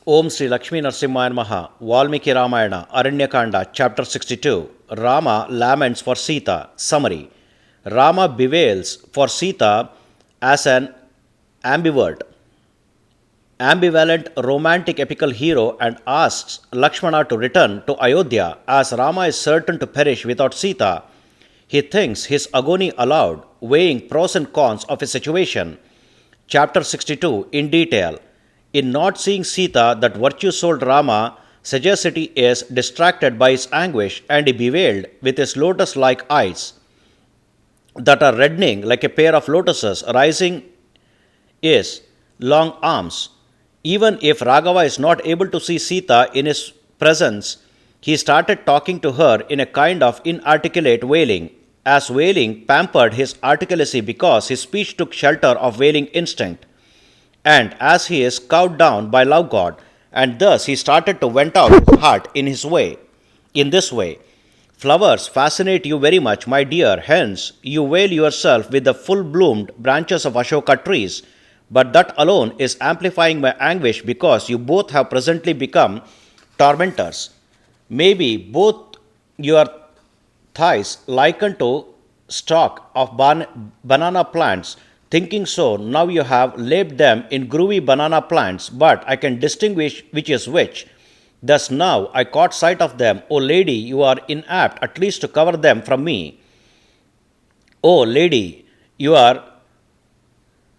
Om Sri Lakshmi Narasimhaya Namaha, Valmiki Ramayana, Aranya Kanda, Chapter 62, Rama Laments for Sita. Summary. Rama bewails for Sita as an ambivert, ambivalent romantic epical hero and asks Lakshmana to return to Ayodhya as Rama is certain to perish without Sita. He thinks his agony aloud, weighing pros and cons of his situation. Chapter 62 in detail. In not seeing Sita, that virtue-souled Rama sagacity is distracted by his anguish, and he bewailed with his lotus-like eyes that are reddening like a pair of lotuses rising his long arms. Even if Raghava is not able to see Sita in his presence, he started talking to her in a kind of inarticulate wailing, as wailing pampered his articulacy because his speech took shelter of wailing instinct. And as he is cowed down by love God, and thus he started to vent out his heart in this way. Flowers fascinate you very much, my dear, hence you veil yourself with the full-bloomed branches of Ashoka trees, but that alone is amplifying my anguish because you both have presently become tormentors. Maybe both your thighs likened to stalk of banana plants. Thinking so, now you have laid them in groovy banana plants, but I can distinguish which is which. Thus now I caught sight of them. O lady, you are inapt at least to cover them from me. O lady, you are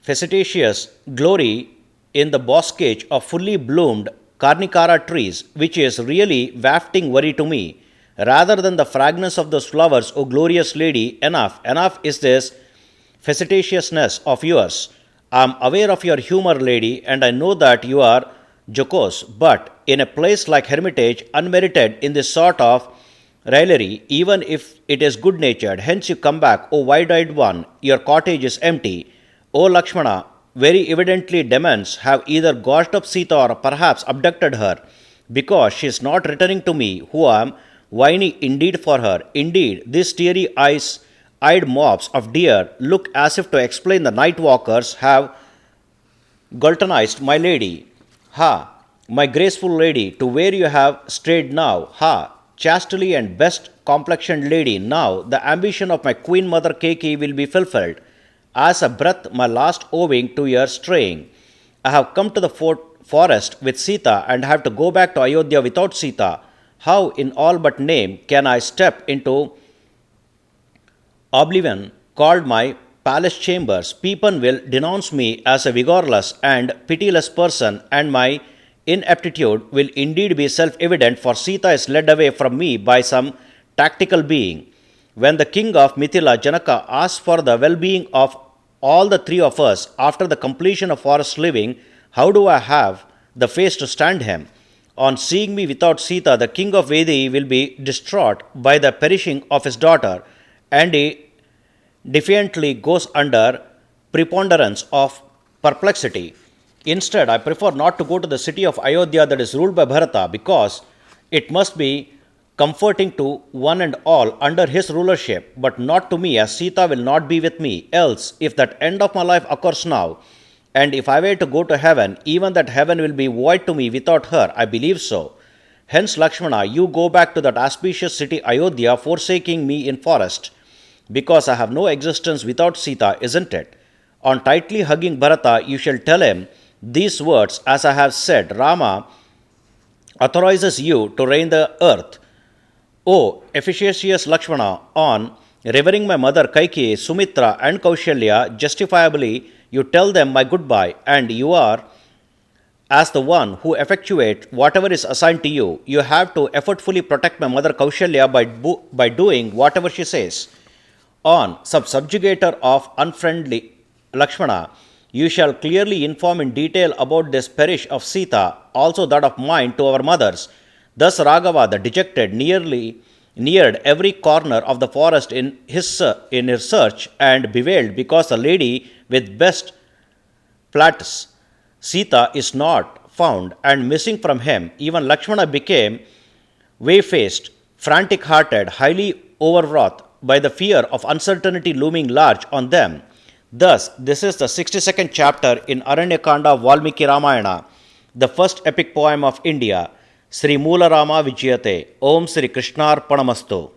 facetious glory in the boscage of fully bloomed carnicara trees, which is really wafting worry to me. Rather than the fragrance of those flowers, O glorious lady, enough is this facetiousness of yours. I am aware of your humor, lady, and I know that you are jocose, but in a place like Hermitage, unmerited in this sort of raillery, even if it is good-natured. Hence you come back, O wide-eyed one, your cottage is empty. O Lakshmana, very evidently demons have either gouged up Sita or perhaps abducted her, because she is not returning to me, who am whiny indeed for her. Indeed, these teary-eyed mobs of deer look as if to explain the night walkers have gluttonized my lady. Ha, my graceful lady, to where you have strayed now. Ha, chastely and best complexioned lady, now the ambition of my queen mother Keki will be fulfilled. As a breath, my last owing to your straying. I have come to the forest with Sita and have to go back to Ayodhya without Sita. How, in all but name, can I step into oblivion called my palace chambers? People will denounce me as a vigorless and pitiless person, and my ineptitude will indeed be self-evident, for Sita is led away from me by some tactical being. When the king of Mithila, Janaka, asked for the well-being of all the three of us after the completion of forest living, how do I have the face to stand him? On seeing me without Sita, the king of Vedi will be distraught by the perishing of his daughter, and he defiantly goes under preponderance of perplexity. Instead, I prefer not to go to the city of Ayodhya that is ruled by Bharata, because it must be comforting to one and all under his rulership, but not to me, as Sita will not be with me. Else, if that end of my life occurs now, and if I were to go to heaven, even that heaven will be void to me without her. I believe so. Hence, Lakshmana, you go back to that auspicious city Ayodhya, forsaking me in forest, because I have no existence without Sita, isn't it? On tightly hugging Bharata, you shall tell him these words, as I have said. Rama authorizes you to reign the earth. O efficacious Lakshmana, on revering my mother Kaikeyi, Sumitra and Kaushalya, justifiably you tell them my goodbye, and you are as the one who effectuates whatever is assigned to you. You have to effortfully protect my mother Kaushalya by doing whatever she says. On subjugator of unfriendly Lakshmana, you shall clearly inform in detail about this perish of Sita, also that of mine, to our mothers. Thus Raghava, the dejected, neared every corner of the forest in his search, and bewailed because the lady with best plaits, Sita, is not found and missing from him. Even Lakshmana became way-faced, frantic-hearted, highly overwrought by the fear of uncertainty looming large on them. Thus, this is the 62nd chapter in Aranya Kanda Valmiki Ramayana. the first epic poem of India, Sri Moola Rama Vijayate. Om Sri Krishnarpanamastu.